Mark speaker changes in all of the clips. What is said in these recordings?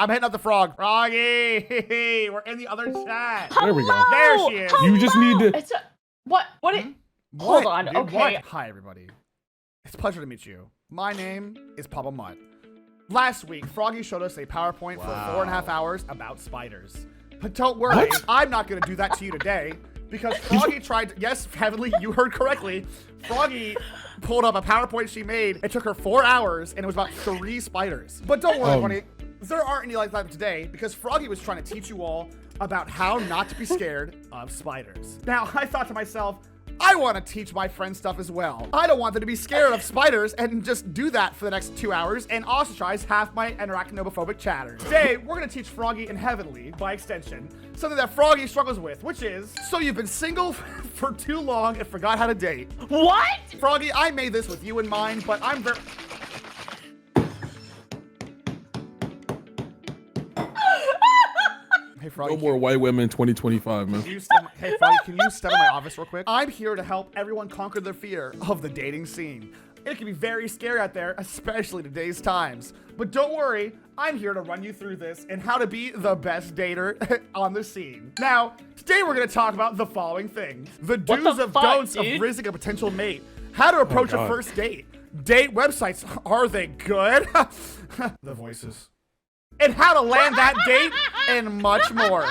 Speaker 1: I'm hitting up the frog. Froggy, we're in the other chat.
Speaker 2: Hello?
Speaker 3: There we go.
Speaker 1: There she is.
Speaker 3: You just need to.
Speaker 2: It's a, what? Hold on.
Speaker 1: Dude,
Speaker 2: Okay.
Speaker 1: what? Hi, everybody. It's a pleasure to meet you. My name is PapaMutt. Last week, Froggy showed us a PowerPoint for 4.5 hours about spiders. But don't worry,
Speaker 3: What?
Speaker 1: I'm not going to do that to you today because Froggy tried to, yes, Heavenly, you heard correctly. Froggy pulled up a PowerPoint she made. It took her 4 hours and it was about 3 spiders. But don't worry, buddy. There aren't any like that today because Froggy was trying to teach you all about how not to be scared of spiders. Now, I thought to myself, I want to teach my friends stuff as well. I don't want them to be scared of spiders and just do that for the next 2 hours and ostracize half my arachnophobic chatters. Today, we're going to teach Froggy and Heavenly, by extension, something that Froggy struggles with, which is, so you've been single for too long and forgot how to date.
Speaker 2: What?
Speaker 1: Froggy, I made this with you in mind, but I'm very... Hey, Froggy.
Speaker 3: No more white women in 2025, man.
Speaker 1: Hey, Froggy, can you step in my office real quick? I'm here to help everyone conquer their fear of the dating scene. It can be very scary out there, especially today's times. But don't worry, I'm here to run you through this and how to be the best dater on the scene. Now, today we're gonna talk about the following things. The do's and don'ts of raising a potential mate. How to approach a first date. Date websites, are they good? The voices. And how to land that date and much more.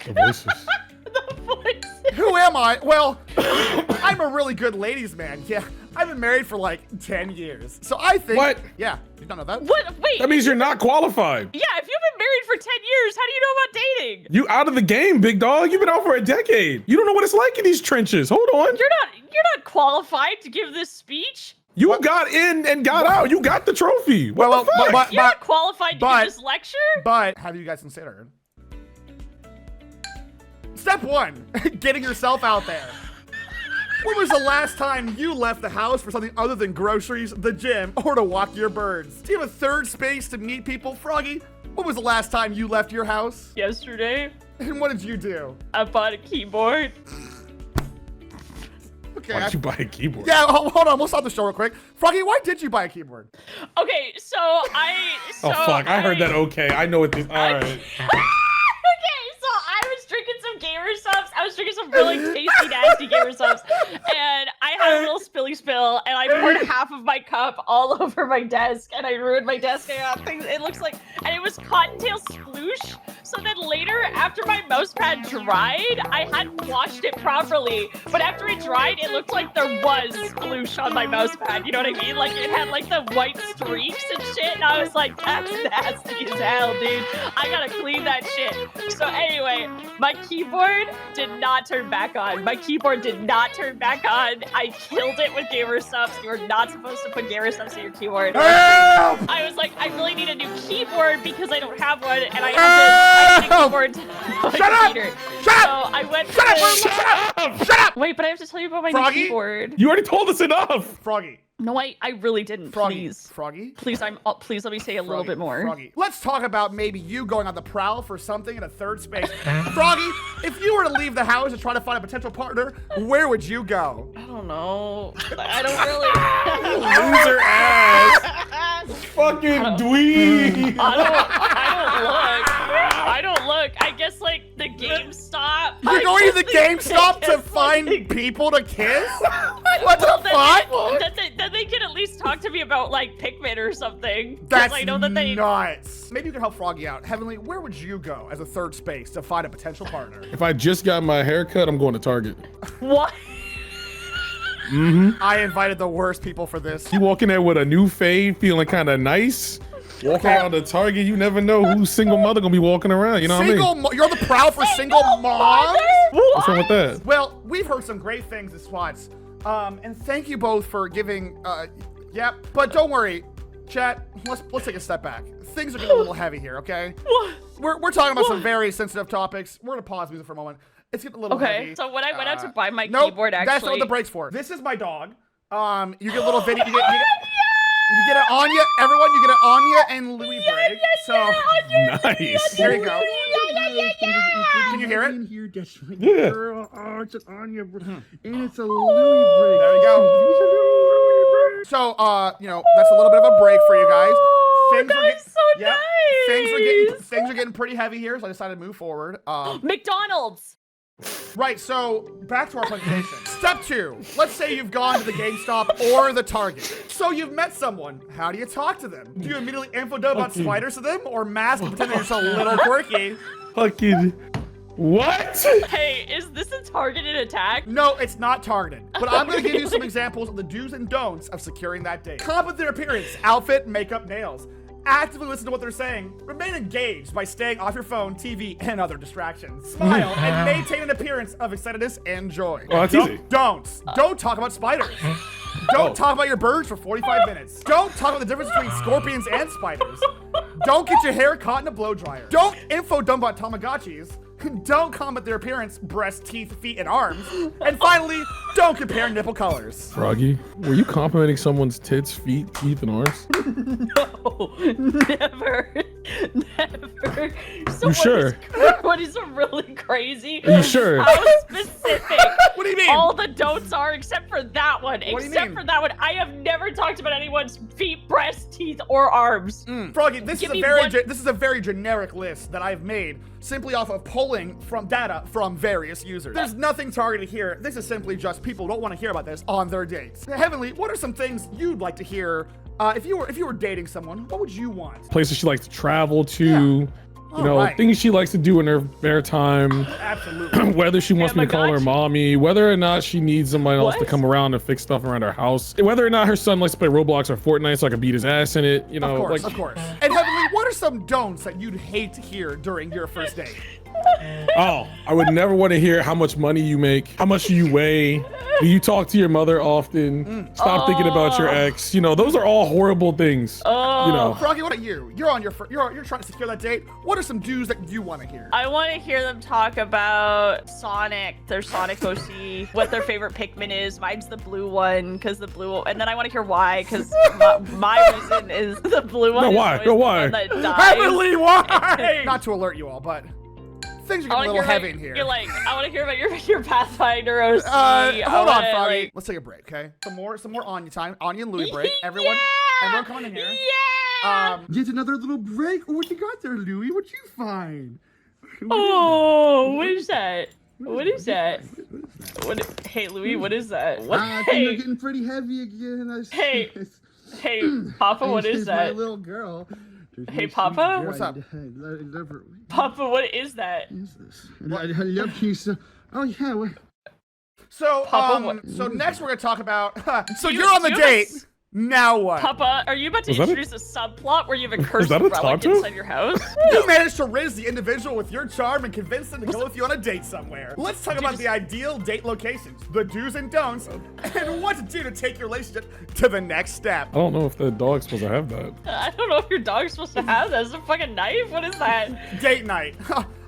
Speaker 3: The voices.
Speaker 2: The voice.
Speaker 1: Who am I? Well, I'm a really good ladies man. Yeah, I've been married for like 10 years. So I think...
Speaker 3: What?
Speaker 1: Yeah, you don't know that?
Speaker 2: What? Wait.
Speaker 3: That means you're not qualified.
Speaker 2: Yeah, if you've been married for 10 years, how do you know about dating?
Speaker 3: You out of the game, big dog. You've been out for a decade. You don't know what it's like in these trenches. Hold on.
Speaker 2: You're not qualified to give this speech.
Speaker 3: You got in and got out. You got the trophy. What the fuck?
Speaker 2: You're not qualified to give this lecture?
Speaker 1: But have you guys considered? Step 1, getting yourself out there. When was the last time you left the house for something other than groceries, the gym, or to walk your birds? Do you have a third space to meet people, Froggy? When was the last time you left your house?
Speaker 2: Yesterday,
Speaker 1: And what did you do?
Speaker 2: I bought a keyboard.
Speaker 1: Okay.
Speaker 3: Why'd you buy a keyboard?
Speaker 1: Yeah, hold on. We'll stop the show real quick. Froggy, why did you buy a keyboard?
Speaker 2: Okay, so I
Speaker 3: heard that. Okay, I know what this. All right.
Speaker 2: Okay, so I was drinking some gamer subs. I was drinking some really tasty, nasty gamer subs, and I had a little spilly spill, and I poured half of my cup all over my desk, and I ruined my desk. It looks like, and it was cottontail sploosh. So then later, after my mouse pad dried, I hadn't washed it properly, but after it dried, it looked like there was sploosh on my mouse pad. You know what I mean? Like it had like the white streaks and shit, and I was like, that's nasty as hell, dude. I gotta clean that shit. So anyway, my keyboard did not turn back on. My keyboard did not turn back on. I killed it with gamer subs. You are not supposed to put gamer subs in your keyboard.
Speaker 1: Help!
Speaker 2: I was like, I really need a new keyboard because I don't have one, and I need a keyboard to my
Speaker 1: Shut up!
Speaker 2: computer.
Speaker 1: Shut up!
Speaker 2: So I went.
Speaker 1: Shut up! Shut up!
Speaker 2: Wait, but I have to tell you about my
Speaker 1: Froggy?
Speaker 2: new keyboard.
Speaker 3: You already told us enough.
Speaker 1: Froggy.
Speaker 2: No, I really didn't.
Speaker 1: Froggy.
Speaker 2: Please.
Speaker 1: Froggy?
Speaker 2: Please, please let me say a little bit more.
Speaker 1: Froggy. Let's talk about maybe you going on the prowl for something in a third space. Froggy, if you were to leave the house and try to find a potential partner, where would you go?
Speaker 2: I don't know. I don't really.
Speaker 3: Loser ass. Fucking dweeb.
Speaker 2: I don't look. I guess like the GameStop.
Speaker 1: You're going to the GameStop to find people to kiss? What the fuck?
Speaker 2: Then they can at least talk to me about like Pikmin or something. 'Cause
Speaker 1: That's
Speaker 2: I know that they.
Speaker 1: nuts. Maybe you can help Froggy out. Heavenly, where would you go as a third space to find a potential partner?
Speaker 3: If I just got my hair cut, I'm going to Target.
Speaker 2: What?
Speaker 1: I invited the worst people for this.
Speaker 3: You walk in there with a new fade, feeling kind of nice. Walk around the Target, you never know who's single mother gonna be walking around. You know what I mean?
Speaker 1: You're on the prowl for single moms?
Speaker 3: What's wrong with that?
Speaker 1: Well, we've heard some great things as SWATs. And thank you both for giving, yep. But don't worry, chat, let's take a step back. Things are getting a little heavy here, okay?
Speaker 2: What?
Speaker 1: We're talking about some very sensitive topics. We're gonna pause music for a moment. It's getting a little heavy.
Speaker 2: Okay, so when I went out to buy my
Speaker 1: Nope,
Speaker 2: keyboard, actually.
Speaker 1: that's not what the break's for. This is my dog. You get a little video. You get an Anya. Everyone, you get an Anya and Louis break.
Speaker 3: Nice.
Speaker 1: Here you go. Can you hear it?
Speaker 4: Here, that's my
Speaker 3: Yeah.
Speaker 4: girl. Oh, it's an Anya, and it's a Louis break.
Speaker 1: There you go. So, you know, that's a little bit of a break for you guys. things are
Speaker 2: that's so nice.
Speaker 1: Things are getting pretty heavy here, so I decided to move forward.
Speaker 2: McDonald's.
Speaker 1: Right, so back to our presentation. Step 2. Let's say you've gone to the GameStop or the Target. So you've met someone. How do you talk to them? Do you immediately info dump about spiders to them, or mask and pretend that you're so little quirky?
Speaker 3: Fucking what?
Speaker 2: Hey, is this a targeted attack?
Speaker 1: No, it's not targeted. But I'm gonna give you some examples of the do's and don'ts of securing that date. Compliment their appearance, outfit, makeup, nails. Actively listen to what they're saying. Remain engaged by staying off your phone, TV, and other distractions. Smile and maintain an appearance of excitedness and joy.
Speaker 3: Oh, that's easy.
Speaker 1: Don't talk about spiders. Don't talk about your birds for 45 minutes. Don't talk about the difference between scorpions and spiders. Don't get your hair caught in a blow dryer. Don't info dump about Tamagotchis. Don't comment their appearance, breasts, teeth, feet, and arms. And finally, don't compare nipple colors.
Speaker 3: Froggy, were you complimenting someone's tits, feet, teeth, and arms?
Speaker 2: No, never. Never.
Speaker 3: You sure?
Speaker 2: What is really crazy?
Speaker 3: Are you sure?
Speaker 2: How specific?
Speaker 1: What do you mean?
Speaker 2: All the don'ts are except for that one.
Speaker 1: What do you
Speaker 2: Except
Speaker 1: mean?
Speaker 2: for that one. I have never talked about anyone's feet, breasts, teeth, or arms.
Speaker 1: Froggy, this
Speaker 2: Give
Speaker 1: is
Speaker 2: me
Speaker 1: a very generic list that I've made simply off of pulling from data from various users. There's nothing targeted here. This is simply just people who don't want to hear about this on their dates. Heavenly, what are some things you'd like to hear if you were dating someone? What would you want?
Speaker 3: Places she likes to travel to.
Speaker 1: Yeah.
Speaker 3: You know,
Speaker 1: Alright.
Speaker 3: things she likes to do in her spare time.
Speaker 1: Absolutely.
Speaker 3: Whether she wants me to call her
Speaker 2: Tamagotchi.
Speaker 3: mommy, whether or not she needs somebody else to
Speaker 2: What?
Speaker 3: come around and fix stuff around her house, whether or not her son likes to play Roblox or Fortnite so I can beat his ass in it, you know,
Speaker 1: Of course,
Speaker 3: like,
Speaker 1: of course. And Heavenly, what are some don'ts that you'd hate to hear during your first date?
Speaker 3: oh, I would never want to hear how much money you make, how much you weigh, do you talk to your mother often, stop thinking about your ex, you know, those are all horrible things, you know.
Speaker 1: Froggy, what about you? You're trying to secure that date. What are some do's that you want to hear?
Speaker 2: I want to hear them talk about Sonic, their Sonic OC, what their favorite Pikmin is. Mine's the blue one, because the blue one, and then I want to hear why, because my reason is the blue one.
Speaker 3: No,
Speaker 2: is
Speaker 3: why?
Speaker 2: always
Speaker 3: No,
Speaker 2: the
Speaker 3: why?
Speaker 2: one that dies.
Speaker 1: Heavenly, why? Not to alert you all, but things are
Speaker 2: I
Speaker 1: getting a
Speaker 2: wanna
Speaker 1: little
Speaker 2: hear
Speaker 1: heavy
Speaker 2: about-
Speaker 1: in here.
Speaker 2: You're like, I want to hear about your Pathfinder OC.
Speaker 1: Hold on, Froggy.
Speaker 2: Froggy.
Speaker 1: Let's take a break, okay? Some more Anya time. Anya and Louie break. Everyone come in here.
Speaker 2: Yeah.
Speaker 4: Yet another little break. Oh, what you got there, Louie? What you find?
Speaker 2: Oh, what is that? What is that? What? Hey, Louie, what is that? What?
Speaker 4: I think they're
Speaker 2: Hey,
Speaker 4: getting pretty heavy again.
Speaker 2: Hey. hey, Papa, what is
Speaker 4: My
Speaker 2: that?
Speaker 4: little girl.
Speaker 2: Hey, Papa?
Speaker 1: What's up?
Speaker 4: I love her.
Speaker 2: Papa, what is that?
Speaker 4: What is this? I love you so. Oh yeah. Well,
Speaker 1: So,
Speaker 2: Papa, what-
Speaker 1: so next we're gonna talk about. So
Speaker 2: You-
Speaker 1: you're on the
Speaker 2: you have a
Speaker 1: date. Now what?
Speaker 2: Papa, are you about to
Speaker 3: Was that a-
Speaker 2: introduce a subplot where you have a cursed
Speaker 3: that a
Speaker 2: relic
Speaker 3: tattoo?
Speaker 2: inside your house?
Speaker 1: You managed to riz the individual with your charm and convince them to go with you on a date somewhere. Let's talk about the ideal date locations, the do's and don'ts, and what to do to take your relationship to the next step.
Speaker 3: I don't know if the dog's supposed to have that.
Speaker 2: I don't know if your dog's supposed to have that. Is it a fucking knife? What is that?
Speaker 1: Date night.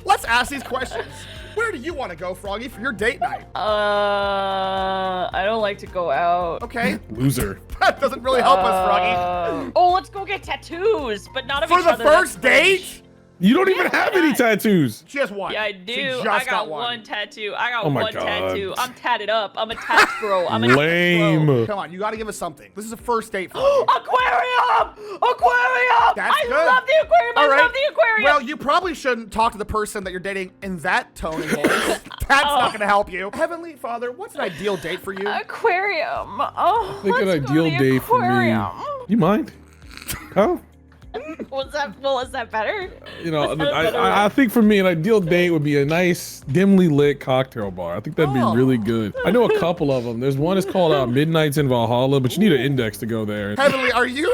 Speaker 1: Let's ask these questions. Where do you want to go, Froggy, for your date night?
Speaker 2: I don't like to go out.
Speaker 1: Okay,
Speaker 3: Loser.
Speaker 1: that doesn't really help us, Froggy.
Speaker 2: Oh, let's go get tattoos, but not of
Speaker 1: For
Speaker 2: each
Speaker 1: the
Speaker 2: other. That's
Speaker 1: first date?
Speaker 3: You don't even have any tattoos.
Speaker 1: She has one.
Speaker 2: Yeah, I
Speaker 1: She
Speaker 2: do.
Speaker 1: just
Speaker 2: I got
Speaker 1: one.
Speaker 2: one tattoo. I got
Speaker 3: Oh my
Speaker 2: one
Speaker 3: God.
Speaker 2: tattoo. I'm tatted up. I'm a tat bro. I'm a tat bro.
Speaker 3: Lame.
Speaker 1: Come on, you gotta give us something. This is a first date, Froggy.
Speaker 2: Aquarium! Aquarium!
Speaker 1: That's
Speaker 2: I
Speaker 1: good.
Speaker 2: love the aquarium.
Speaker 1: All
Speaker 2: I
Speaker 1: right.
Speaker 2: love the aquarium.
Speaker 1: Well, you probably shouldn't talk to the person that you're dating in that tone and voice. That's not gonna help you. Heavenly Father, what's an ideal date for you?
Speaker 2: Aquarium. Oh,
Speaker 3: I think an
Speaker 2: let's go
Speaker 3: ideal
Speaker 2: to the
Speaker 3: day for me.
Speaker 2: aquarium.
Speaker 3: You mind? Huh?
Speaker 2: Was that? Well, is that better?
Speaker 3: You know,
Speaker 2: What's that better?
Speaker 3: I think for me, an ideal date would be a nice, dimly lit cocktail bar. I think that'd be
Speaker 1: Oh.
Speaker 3: really good. I know a couple of them. There's one that's called Midnights in Valhalla, but you need an index to go there.
Speaker 1: Heavenly, are you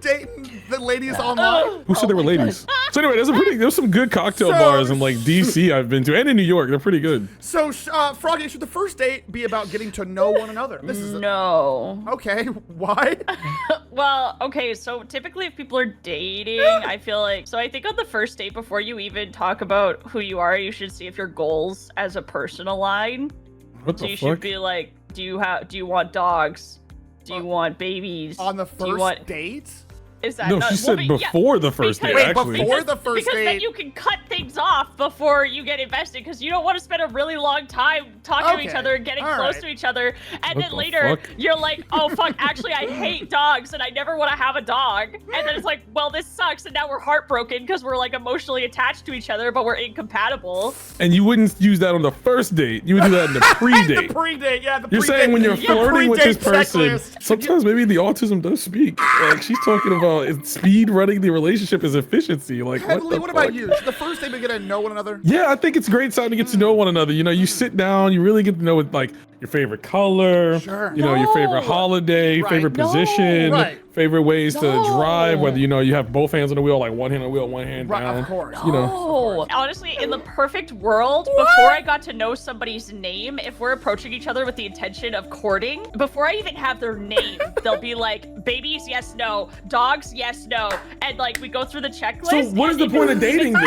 Speaker 1: dating the ladies online?
Speaker 3: Who said they were ladies? So anyway, there's some good cocktail
Speaker 1: So-
Speaker 3: bars in like DC I've been to, and in New York. They're pretty good.
Speaker 1: So, Froggy, should the first date be about getting to know one another? This is
Speaker 2: No.
Speaker 1: okay. Why?
Speaker 2: Well, okay, so typically if people are dating, I feel like, so I think on the first date, before you even talk about who you are, you should see if your goals as a person align.
Speaker 3: What
Speaker 2: So
Speaker 3: the
Speaker 2: you should
Speaker 3: fuck?
Speaker 2: be like, do you want dogs? Do you want babies?
Speaker 1: On the
Speaker 2: Do you
Speaker 1: first
Speaker 2: want-
Speaker 1: date?
Speaker 2: Is that
Speaker 3: No,
Speaker 2: not,
Speaker 3: she said
Speaker 2: yeah,
Speaker 3: before the first date,
Speaker 2: because-
Speaker 1: Wait,
Speaker 3: actually.
Speaker 1: before the first
Speaker 2: because then
Speaker 1: date.
Speaker 2: you can cut things off before you get invested because you don't want to spend a really long time talking to each
Speaker 1: Okay.
Speaker 2: other and getting
Speaker 1: All
Speaker 2: close
Speaker 1: right.
Speaker 2: to each other, and
Speaker 3: What
Speaker 2: then
Speaker 3: the
Speaker 2: later
Speaker 3: fuck?
Speaker 2: you're like, oh fuck, actually I hate dogs and I never want to have a dog, and then it's like, well, this sucks, and now we're heartbroken because we're like emotionally attached to each other but we're incompatible.
Speaker 3: And you wouldn't use that on the first date. You would do that in the pre-date.
Speaker 1: The pre-date, yeah. The
Speaker 3: You're
Speaker 1: pre-date.
Speaker 3: saying when you're
Speaker 1: the
Speaker 3: flirting with this
Speaker 1: pre-date
Speaker 3: person,
Speaker 1: checklist.
Speaker 3: sometimes maybe the autism does speak. Like she's talking about speed running the relationship is efficiency. Like
Speaker 1: Heavenly, what
Speaker 3: the
Speaker 1: about
Speaker 3: fuck?
Speaker 1: you? Should the first date we get to know one another?
Speaker 3: Yeah, I think it's a great time to get to know one another. You know, you sit down, you really get to know like your favorite color,
Speaker 1: Sure.
Speaker 3: you know, your favorite
Speaker 2: No.
Speaker 3: holiday,
Speaker 1: Right.
Speaker 3: favorite
Speaker 2: No.
Speaker 3: position,
Speaker 1: Right.
Speaker 3: favorite ways to drive,
Speaker 2: No.
Speaker 3: whether you know you have both hands on the wheel, like one hand on the wheel, one hand
Speaker 1: Right,
Speaker 3: down.
Speaker 1: of course.
Speaker 3: You know.
Speaker 2: Oh, honestly, in the perfect world, before I got to know somebody's name, if we're approaching each other with the intention of courting, before I even have their name, they'll be like, babies, yes, no, dogs, yes, no, and like we go through the checklist.
Speaker 3: So what is
Speaker 2: and
Speaker 3: the point of dating then?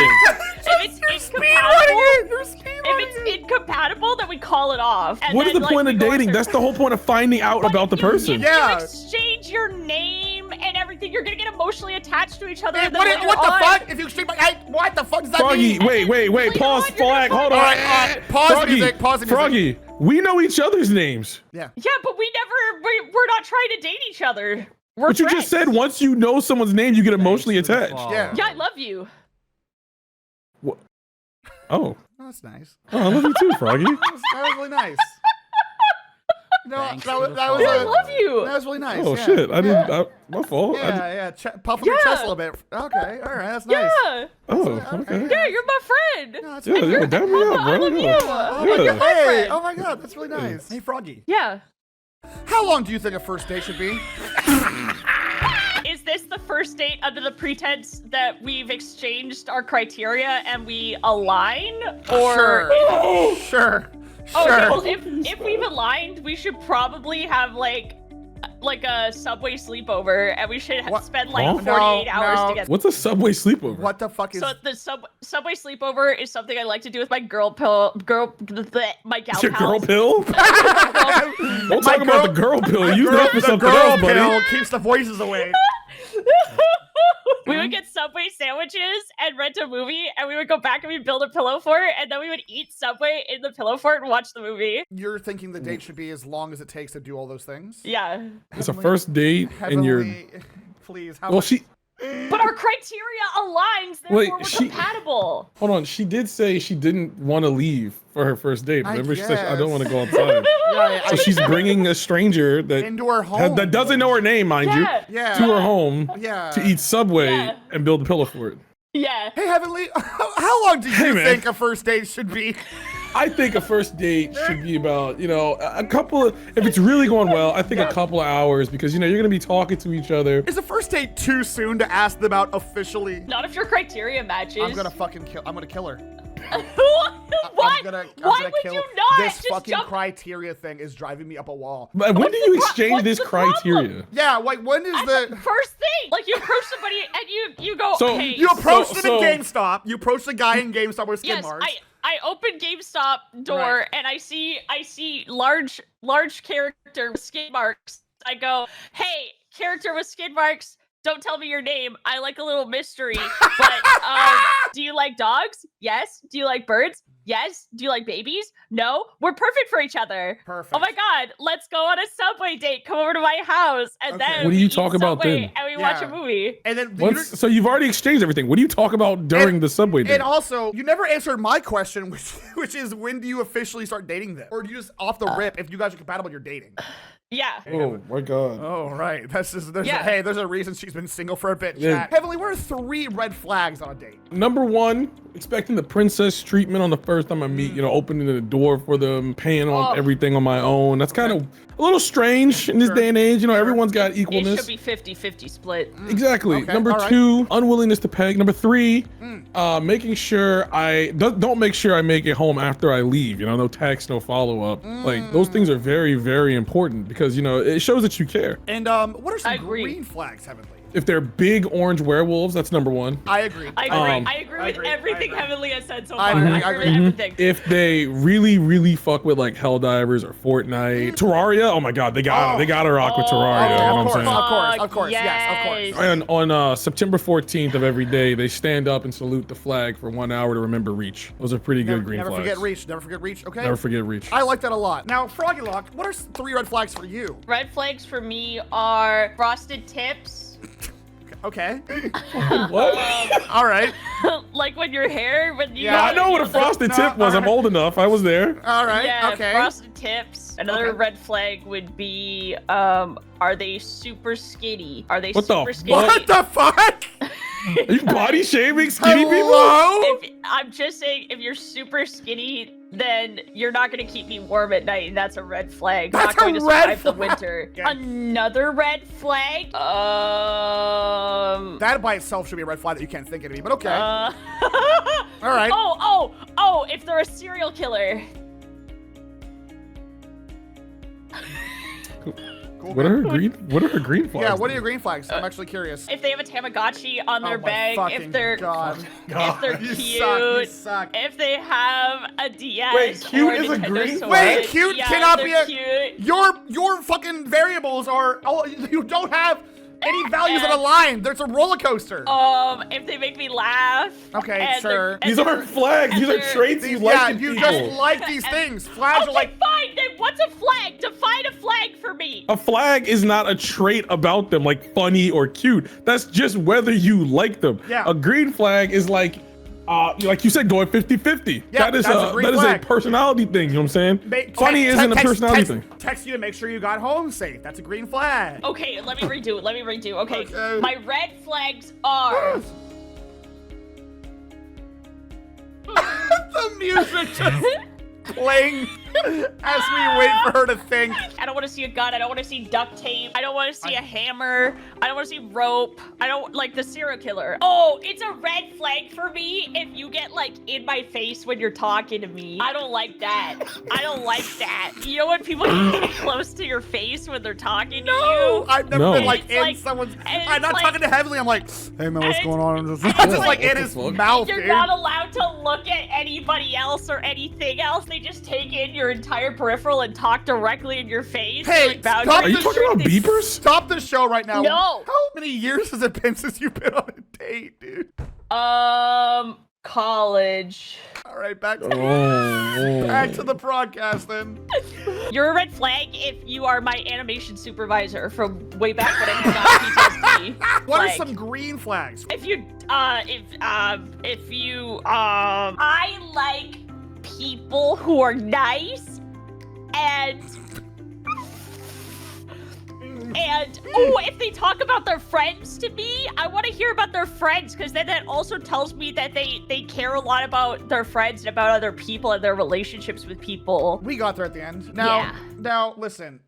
Speaker 2: If it's incompatible, if it's incompatible, then we call it off. And
Speaker 3: What is
Speaker 2: then,
Speaker 3: the
Speaker 2: like,
Speaker 3: point
Speaker 2: we
Speaker 3: of
Speaker 2: go into-
Speaker 3: dating? That's the whole point of finding out about the person.
Speaker 1: Yeah.
Speaker 2: You exchange your name and everything. You're gonna get emotionally attached to each other.
Speaker 1: Hey,
Speaker 2: and then later
Speaker 1: what the
Speaker 2: on-
Speaker 1: fuck? If you exchange my, hey, what the fuck does that
Speaker 3: Froggy,
Speaker 1: mean?
Speaker 3: wait,
Speaker 2: Later
Speaker 3: pause,
Speaker 2: on, you're
Speaker 3: flag,
Speaker 2: gonna
Speaker 3: hold
Speaker 2: find
Speaker 3: on.
Speaker 1: All right, pause the music, pause the music.
Speaker 3: Froggy, we know each other's names.
Speaker 1: Yeah.
Speaker 2: Yeah, but we're not trying to date each other. We're
Speaker 3: But you
Speaker 2: friends.
Speaker 3: just said once you know someone's name, you get emotionally
Speaker 4: Thanks for the
Speaker 3: attached.
Speaker 4: follow.
Speaker 1: Yeah.
Speaker 2: Yeah, I love you.
Speaker 3: Oh.
Speaker 1: Oh, that's nice.
Speaker 3: Oh, I love you too, Froggy.
Speaker 1: That was really nice. No,
Speaker 4: Thanks
Speaker 1: that
Speaker 4: for
Speaker 1: was,
Speaker 4: the
Speaker 1: that was
Speaker 2: Yeah, I
Speaker 1: a,
Speaker 2: love you.
Speaker 1: that was really nice.
Speaker 3: Oh
Speaker 1: yeah.
Speaker 3: shit, I
Speaker 1: Yeah.
Speaker 3: didn't. My fault. I
Speaker 1: Yeah,
Speaker 3: did-
Speaker 1: yeah. Puff on your
Speaker 2: Yeah.
Speaker 1: chest a little bit. Okay, all right, that's nice.
Speaker 2: Yeah.
Speaker 3: Oh,
Speaker 1: okay.
Speaker 3: okay.
Speaker 2: Yeah, you're my friend.
Speaker 1: No, that's
Speaker 3: Yeah,
Speaker 1: fine.
Speaker 3: yeah, damn me up,
Speaker 2: I
Speaker 3: bro.
Speaker 2: love
Speaker 3: Yeah.
Speaker 2: you.
Speaker 1: Oh my
Speaker 3: Yeah.
Speaker 1: god, hey,
Speaker 2: friend.
Speaker 1: oh my god, that's really nice. Hey, Froggy,
Speaker 2: Yeah.
Speaker 1: how long do you think a first date should be?
Speaker 2: Is this the first date under the pretense that we've exchanged our criteria and we align? Or
Speaker 1: Sure. Sure.
Speaker 2: Oh,
Speaker 1: Sure.
Speaker 2: okay, well, if we've aligned, we should probably have like a subway sleepover, and we should
Speaker 1: What?
Speaker 2: spend like
Speaker 3: Huh?
Speaker 2: 48
Speaker 1: No,
Speaker 2: hours
Speaker 1: no.
Speaker 2: together.
Speaker 3: What's a subway sleepover?
Speaker 1: What the fuck is?
Speaker 2: So the subway sleepover is something I like to do with my my gal
Speaker 3: It's your girl
Speaker 2: pals.
Speaker 3: pill? Don't talk about the girl pill. Use that for
Speaker 1: the
Speaker 3: something
Speaker 1: girl
Speaker 3: else, buddy.
Speaker 1: pill keeps the voices away.
Speaker 2: We would get Subway sandwiches and rent a movie, and we would go back and we'd build a pillow fort, and then we would eat Subway in the pillow fort and watch the movie.
Speaker 1: You're thinking the date should be as long as it takes to do all those things?
Speaker 2: Yeah.
Speaker 3: It's a first date, and you're.
Speaker 1: Heavenly, please. How
Speaker 3: Well,
Speaker 1: much?
Speaker 3: she.
Speaker 2: But our criteria aligns, therefore
Speaker 3: Wait,
Speaker 2: we're
Speaker 3: she-
Speaker 2: compatible.
Speaker 3: Hold on. She did say she didn't want to leave for her first date.
Speaker 1: I
Speaker 3: Remember, she said, I don't
Speaker 1: guess.
Speaker 3: want to go outside.
Speaker 1: Yeah,
Speaker 3: So she's bringing a stranger that
Speaker 1: into her home.
Speaker 3: that doesn't know her name, mind you,
Speaker 2: Yeah.
Speaker 1: Yeah.
Speaker 3: to her home
Speaker 1: Yeah.
Speaker 3: to eat Subway
Speaker 2: Yeah.
Speaker 3: and build a pillow fort.
Speaker 2: Yeah.
Speaker 1: Hey, Heavenly, how long do you
Speaker 3: Hey, man.
Speaker 1: think a first date should be?
Speaker 3: I think a first date should be about, you know, a couple of, if it's really going well, I think a couple of hours because, you know, you're going to be talking to each other.
Speaker 1: Is a first date too soon to ask them out officially?
Speaker 2: Not if your criteria matches.
Speaker 1: I'm gonna fucking kill. I'm gonna kill her.
Speaker 2: What?
Speaker 1: I'm gonna
Speaker 2: Why would
Speaker 1: kill
Speaker 2: you not?
Speaker 1: This
Speaker 2: Just
Speaker 1: fucking
Speaker 2: jump.
Speaker 1: criteria thing is driving me up a wall.
Speaker 3: But when do you exchange
Speaker 2: what's
Speaker 3: this
Speaker 2: the problem?
Speaker 3: criteria?
Speaker 1: Yeah, like when is the?
Speaker 2: First thing, like you approach somebody and you go,
Speaker 3: So-
Speaker 2: hey.
Speaker 1: You approach
Speaker 3: So-
Speaker 1: them
Speaker 3: so-
Speaker 1: in GameStop. You approach the guy in GameStop with skid
Speaker 2: Yes,
Speaker 1: marks.
Speaker 2: I open GameStop door
Speaker 1: Right.
Speaker 2: and I see large character with skid marks. I go, hey, character with skid marks, don't tell me your name. I like a little mystery. But do you like dogs? Yes. Do you like birds? Yes. Do you like babies? No. We're perfect for each other.
Speaker 1: Perfect.
Speaker 2: Oh my god, let's go on a Subway date. Come over to my house, and
Speaker 1: Okay.
Speaker 2: then
Speaker 3: What do
Speaker 2: we
Speaker 3: you
Speaker 2: eat
Speaker 3: talk about
Speaker 2: Subway
Speaker 3: then?
Speaker 2: And we watch a
Speaker 1: Yeah.
Speaker 2: movie.
Speaker 1: And then
Speaker 3: So you've already exchanged everything. What do you talk about during the Subway date?
Speaker 1: and also, you never answered my question, which is when do you officially start dating them? Or do you just off the rip, if you guys are compatible, you're dating?
Speaker 2: Yeah.
Speaker 3: Oh my God.
Speaker 1: Oh, right. That's just,
Speaker 2: Yeah.
Speaker 1: hey, there's a reason she's been single for a bit,
Speaker 3: Yeah.
Speaker 1: chat. Heavenly, what are 3 red flags on a date?
Speaker 3: Number one, expecting the princess treatment on the first time I meet, you know, opening the door for them, paying on
Speaker 2: Oh.
Speaker 3: everything on my own. That's kind of a little strange in this
Speaker 1: Sure.
Speaker 3: day and age. You know, everyone's got
Speaker 2: It
Speaker 3: equalness.
Speaker 2: should be 50-50 split.
Speaker 3: Exactly.
Speaker 1: Okay,
Speaker 3: Number
Speaker 1: all right.
Speaker 3: 2, unwillingness to peg. Number 3, making sure I don't make sure I make it home after I leave. You know, no text, no follow up. Like those things are very, very important because you know it shows that you care.
Speaker 1: And what are some
Speaker 2: I agree.
Speaker 1: green flags, Heavenly?
Speaker 3: If they're big orange werewolves, that's number one.
Speaker 1: I agree.
Speaker 2: I agree with
Speaker 1: agree.
Speaker 2: everything
Speaker 1: I agree.
Speaker 2: Heavenly has said so
Speaker 1: I
Speaker 2: far.
Speaker 1: agree.
Speaker 2: I agree with everything.
Speaker 3: If they really fuck with like Helldivers or Fortnite, Terraria, oh my god, they gotta rock with Terraria.
Speaker 1: Okay,
Speaker 3: You know
Speaker 1: of
Speaker 3: what I'm
Speaker 1: course,
Speaker 3: saying?
Speaker 1: of course, yes, of course.
Speaker 3: And on September 14th of every day, they stand up and salute the flag for 1 hour to remember Reach. Those are pretty good green
Speaker 1: Never
Speaker 3: flags.
Speaker 1: forget Reach. Never forget Reach. Okay.
Speaker 3: Never forget Reach.
Speaker 1: I like that a lot. Now, FroggyLoch, what are 3 red flags for you?
Speaker 2: Red flags for me are frosted tips.
Speaker 1: Okay.
Speaker 3: What?
Speaker 1: All right.
Speaker 2: Like when your hair, when you
Speaker 1: Yeah,
Speaker 3: I know what a frosted tip was. I'm old enough. I was there.
Speaker 1: All right.
Speaker 2: Yeah,
Speaker 1: okay.
Speaker 2: frosted tips. Another
Speaker 1: Okay.
Speaker 2: red flag would be, are they super skinny? Are they
Speaker 3: What the
Speaker 2: super skinny?
Speaker 1: What the fuck?
Speaker 3: Are you body shaming skinny people?
Speaker 1: Hello?
Speaker 2: If, I'm just saying, if you're super skinny, then you're not going to keep me warm at night, and that's a red flag.
Speaker 1: That's
Speaker 2: not going
Speaker 1: a
Speaker 2: to
Speaker 1: red
Speaker 2: survive the
Speaker 1: flag.
Speaker 2: winter.
Speaker 1: Okay.
Speaker 2: Another red flag?
Speaker 1: That by itself should be a red flag that you can't think of any, but okay.
Speaker 2: All
Speaker 1: right.
Speaker 2: Oh, if they're a serial killer.
Speaker 1: Cool.
Speaker 3: What are her green flags?
Speaker 1: Yeah, what are your green flags? I'm actually curious.
Speaker 2: If they have a Tamagotchi on their
Speaker 1: Oh my
Speaker 2: bag,
Speaker 1: fucking
Speaker 2: if they're
Speaker 1: God.
Speaker 2: if they're
Speaker 1: You
Speaker 2: cute,
Speaker 1: suck, you suck.
Speaker 2: if they have a DS
Speaker 5: Wait, cute
Speaker 2: or a
Speaker 5: is a
Speaker 2: Nintendo
Speaker 5: green
Speaker 2: Switch,
Speaker 1: Wait, cute
Speaker 2: yeah,
Speaker 1: cannot
Speaker 2: they're
Speaker 1: be a-
Speaker 2: cute.
Speaker 1: Your fucking variables are, oh, you don't have any values that align. There's a roller coaster.
Speaker 2: If they make me laugh.
Speaker 1: Okay,
Speaker 2: and
Speaker 1: sure.
Speaker 2: and
Speaker 3: These
Speaker 2: they're-
Speaker 3: aren't flags.
Speaker 2: and
Speaker 3: These are
Speaker 2: they're-
Speaker 3: traits you
Speaker 1: These-
Speaker 3: like
Speaker 1: yeah,
Speaker 3: in
Speaker 1: you
Speaker 3: people.
Speaker 1: just like these things. Flags
Speaker 2: Okay,
Speaker 1: are like,
Speaker 2: fine. Then what's a flag? Define a flag for me.
Speaker 3: A flag is not a trait about them, like funny or cute. That's just whether you like them.
Speaker 1: Yeah.
Speaker 3: A green flag is like you said, going 50-50.
Speaker 1: Yeah,
Speaker 3: that is
Speaker 1: that's a green flag.
Speaker 3: personality thing. You know what I'm saying? Funny isn't a personality thing.
Speaker 1: Text you to make sure you got home safe. That's a green flag.
Speaker 2: Okay, let me redo. Okay,
Speaker 1: Okay.
Speaker 2: my red flags are.
Speaker 1: The music just playing as we wait for her to think.
Speaker 2: I don't want to see a gun. I don't want to see duct tape. I don't want to see a hammer. I don't want to see rope. I don't like the serial killer. Oh, it's a red flag for me if you get like in my face when you're talking to me. I don't like that. I don't like that. You know when people get close to your face when they're talking to you?
Speaker 1: I've never
Speaker 3: No.
Speaker 1: been like
Speaker 2: It's
Speaker 1: in
Speaker 2: like-
Speaker 1: someone's.
Speaker 2: and
Speaker 1: I'm not
Speaker 2: it's
Speaker 1: talking to Heavenly. I'm like, hey man, what's
Speaker 2: and
Speaker 1: going on? I'm just
Speaker 2: it's
Speaker 1: like in
Speaker 3: what
Speaker 1: his
Speaker 3: the fuck?
Speaker 1: mouth,
Speaker 2: You're
Speaker 1: dude.
Speaker 2: not allowed to look at anybody else or anything else. They just take in your entire peripheral and talk directly in your face.
Speaker 1: Hey,
Speaker 2: like, about
Speaker 1: stop
Speaker 3: Are you
Speaker 1: the
Speaker 3: talking about
Speaker 1: shit.
Speaker 3: beepers?
Speaker 1: Stop the show right now.
Speaker 2: No.
Speaker 1: How many years has it been since you've been on a date, dude?
Speaker 2: College.
Speaker 1: All right, back to
Speaker 3: Oh.
Speaker 1: back to the broadcast then.
Speaker 2: You're a red flag if you are my animation supervisor from way back when I got PTSD.
Speaker 1: What are
Speaker 2: Like,
Speaker 1: some green flags?
Speaker 2: If you, I like people who are nice and if they talk about their friends to me, I want to hear about their friends because then that also tells me that they care a lot about their friends and about other people and their relationships with people.
Speaker 1: We got there at the end.
Speaker 2: Yeah.
Speaker 1: Now listen.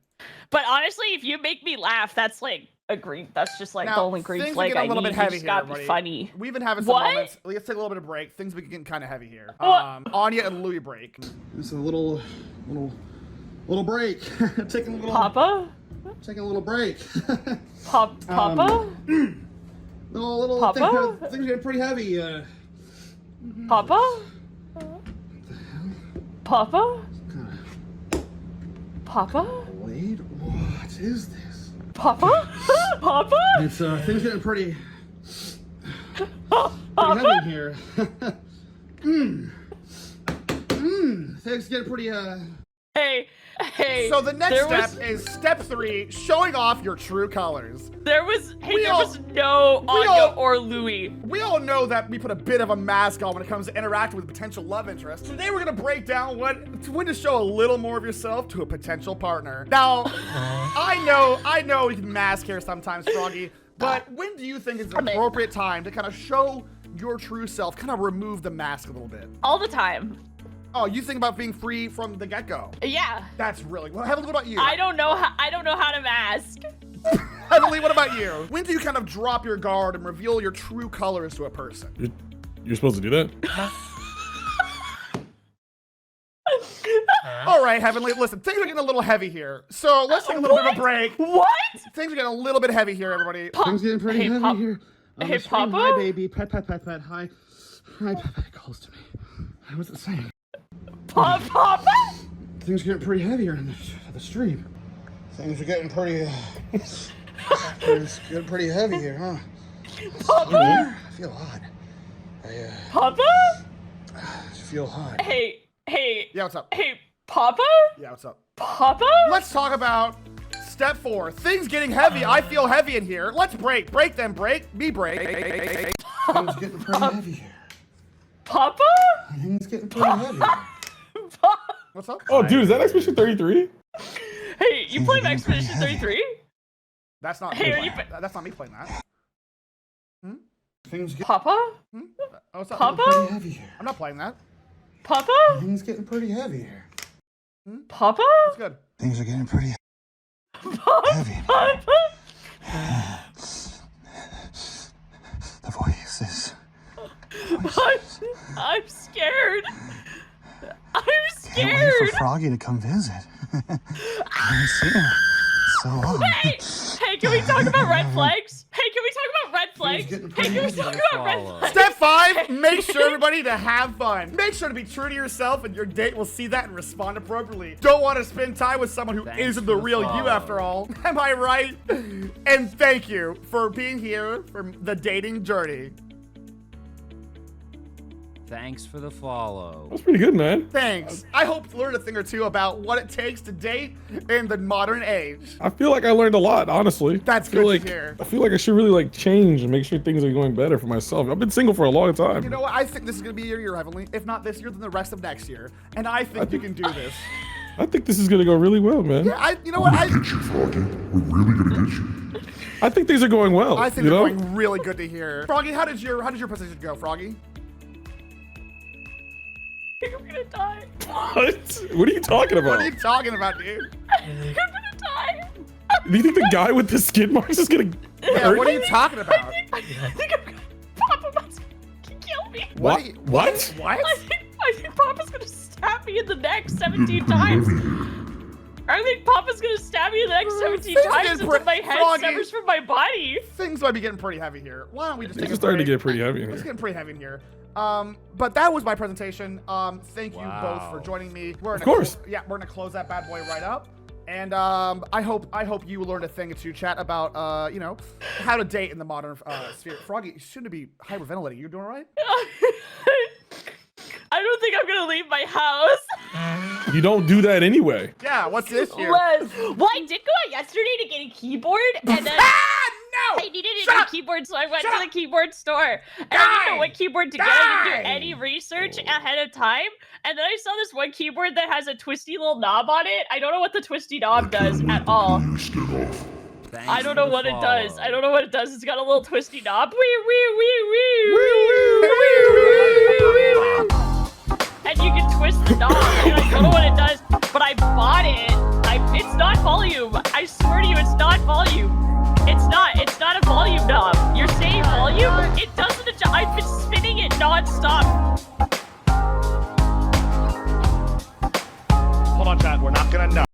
Speaker 2: But honestly, if you make me laugh, that's like a green. That's just like
Speaker 1: Now,
Speaker 2: the only green
Speaker 1: things
Speaker 2: flag
Speaker 1: get a
Speaker 2: I
Speaker 1: little
Speaker 2: need.
Speaker 1: bit
Speaker 2: You
Speaker 1: heavy
Speaker 2: just
Speaker 1: here,
Speaker 2: gotta be
Speaker 1: everybody.
Speaker 2: funny.
Speaker 1: We've been having some
Speaker 2: What?
Speaker 1: moments. Let's take a little bit of break. Things be getting kind of heavy here.
Speaker 2: What?
Speaker 1: Anya and Louie break.
Speaker 4: Just a little break. taking a little break.
Speaker 2: Papa? Papa?
Speaker 4: Things getting pretty heavy.
Speaker 2: Papa? Papa? Papa?
Speaker 4: Wait, what is this?
Speaker 2: Papa? Papa?
Speaker 4: It's things getting pretty
Speaker 2: Papa?
Speaker 4: heavy here. Things getting pretty
Speaker 2: Hey.
Speaker 1: So the next
Speaker 2: there
Speaker 1: step
Speaker 2: was,
Speaker 1: is step 3, showing off your true colors.
Speaker 2: There was
Speaker 1: We
Speaker 2: no Anya
Speaker 1: all-
Speaker 2: or Louie.
Speaker 1: We all know that we put a bit of a mask on when it comes to interacting with potential love interests. Today we're gonna break down when to show a little more of yourself to a potential partner. Now, I know you can mask here sometimes, Froggy, but when do you think is an appropriate time to kind of show your true self, kind of remove the mask a little bit?
Speaker 2: All the time.
Speaker 1: Oh, you think about being free from the get-go.
Speaker 2: Yeah.
Speaker 1: That's really well. Heavenly, what about you?
Speaker 2: I don't know how to mask.
Speaker 1: Heavenly, what about you? When do you kind of drop your guard and reveal your true colors to a person?
Speaker 3: You're supposed to do that?
Speaker 1: All right, Heavenly, listen, things are getting a little heavy here. So let's take a little bit of a break.
Speaker 2: What?
Speaker 1: Things are getting a little bit heavy here, everybody.
Speaker 4: Things getting pretty heavy here. On
Speaker 2: Hey,
Speaker 4: the screen.
Speaker 2: Papa?
Speaker 4: Hi, baby. Pet. Hi. Hi, Papa calls to me. What's it saying?
Speaker 2: Papa?
Speaker 4: Things are getting pretty heavy here on the stream. Things are getting pretty. It's getting pretty heavy here, huh?
Speaker 2: Papa?
Speaker 4: I feel hot.
Speaker 2: Papa?
Speaker 4: I feel hot.
Speaker 2: Hey.
Speaker 1: Yeah, what's up?
Speaker 2: Hey, Papa?
Speaker 1: Yeah, what's up?
Speaker 2: Papa?
Speaker 1: Let's talk about step 4. Things getting heavy. I feel heavy in here. Let's break. Break then break. Me break.
Speaker 4: Things getting pretty heavy here.
Speaker 2: Papa?
Speaker 4: Things getting pretty heavy.
Speaker 1: What's up?
Speaker 3: Oh, dude, is that Expedition 33?
Speaker 2: Hey, you play Expedition 33?
Speaker 1: That's not
Speaker 2: Hey,
Speaker 1: me.
Speaker 2: are you?
Speaker 1: That's not me playing that.
Speaker 4: Things getting
Speaker 2: Papa?
Speaker 1: Oh, what's up?
Speaker 2: Papa?
Speaker 4: pretty heavy here.
Speaker 1: I'm not playing that.
Speaker 2: Papa?
Speaker 4: Things getting pretty heavy here.
Speaker 2: Papa?
Speaker 1: It's good.
Speaker 4: Things are getting pretty heavy.
Speaker 2: Papa?
Speaker 4: The voices.
Speaker 2: I'm scared. I'm
Speaker 4: Can't wait
Speaker 2: scared.
Speaker 4: for Froggy to come visit. I haven't seen him so long.
Speaker 2: Hey, can we talk about red flags? Hey, can we talk about red flags?
Speaker 4: getting
Speaker 2: Hey,
Speaker 4: pretty
Speaker 2: can we
Speaker 4: heavy
Speaker 2: talk
Speaker 4: to
Speaker 2: about red
Speaker 5: follow.
Speaker 2: flags?
Speaker 1: Step 5, make sure everybody to have fun. Make sure to be true to yourself and your date will see that and respond appropriately. Don't want to spend time with someone who
Speaker 5: Thanks
Speaker 1: isn't
Speaker 5: for
Speaker 1: the
Speaker 5: the
Speaker 1: real you
Speaker 5: follow.
Speaker 1: after all. Am I right? And thank you for being here for the dating journey.
Speaker 5: Thanks for the follow.
Speaker 3: That's pretty good, man.
Speaker 1: Thanks. I hope to learn a thing or two about what it takes to date in the modern age.
Speaker 3: I feel like I learned a lot, honestly.
Speaker 1: That's
Speaker 3: I feel
Speaker 1: good
Speaker 3: like,
Speaker 1: to hear.
Speaker 3: I feel like I should really like change and make sure things are going better for myself. I've been single for a long time.
Speaker 1: You know what? I think this is going to be your year, Heavenly. If not this year, then the rest of next year. And I think you can do this.
Speaker 3: I think this is gonna go really well, man.
Speaker 1: Yeah, you know what? I
Speaker 3: I think things are going well.
Speaker 1: think
Speaker 3: you
Speaker 1: they're
Speaker 3: know?
Speaker 1: going really good to hear. Froggy, how did your presentation go, Froggy?
Speaker 2: I think I'm gonna die.
Speaker 3: What? What are you talking about?
Speaker 1: What are you talking about, dude?
Speaker 2: I think I'm gonna die.
Speaker 3: Do you think the guy with the skid marks is gonna
Speaker 1: Yeah,
Speaker 3: hurt
Speaker 1: what are
Speaker 3: you?
Speaker 1: you talking about?
Speaker 2: I think I'm gonna. Papa must kill me.
Speaker 3: What?
Speaker 1: are you-
Speaker 3: What?
Speaker 1: What?
Speaker 2: I think Papa's gonna stab me in the neck 17 times. I think Papa's gonna stab me in the neck 17
Speaker 1: Things
Speaker 2: times
Speaker 1: get
Speaker 2: until
Speaker 1: pretty-
Speaker 2: my head
Speaker 1: Froggy.
Speaker 2: severs from my body.
Speaker 1: Things might be getting pretty heavy here. Why don't we just
Speaker 3: Things
Speaker 1: take
Speaker 3: are
Speaker 1: a
Speaker 3: starting to
Speaker 1: break?
Speaker 3: get pretty heavy in
Speaker 1: It's
Speaker 3: here.
Speaker 1: getting pretty heavy in here. But that was my presentation. Thank you both for
Speaker 5: Wow.
Speaker 1: joining me. We're
Speaker 3: Of course.
Speaker 1: Yeah, we're gonna close that bad boy right up. And I hope you learned a thing or two, chat, about you know, how to date in the modern sphere. Froggy, you shouldn't be hyperventilating. You doing all right?
Speaker 2: I don't think I'm gonna leave my house.
Speaker 3: You don't do that anyway.
Speaker 1: Yeah. What's this here?
Speaker 2: Well, I did go out yesterday to get a keyboard, and then
Speaker 1: No!
Speaker 2: I needed a
Speaker 1: Shut
Speaker 2: new
Speaker 1: up!
Speaker 2: keyboard, so I went
Speaker 1: Shut
Speaker 2: to
Speaker 1: up!
Speaker 2: the keyboard store. And I didn't know what keyboard to get. I didn't do
Speaker 1: Die!
Speaker 2: any research ahead of time. And then I saw this one keyboard that has a twisty little knob on it. I don't know what the twisty knob does at all.
Speaker 5: Thanks
Speaker 2: I don't
Speaker 5: for
Speaker 2: know
Speaker 5: the
Speaker 2: what it does.
Speaker 5: follow.
Speaker 2: I don't know what it does. It's got a little twisty knob. And you can twist the knob. And I don't know what it does, but I bought it. It's not volume. I swear to you, it's not volume. It's not a volume knob. You're saying volume? It doesn't adjust. I've been spinning it non-stop.
Speaker 1: Hold on, chat. We're not gonna know.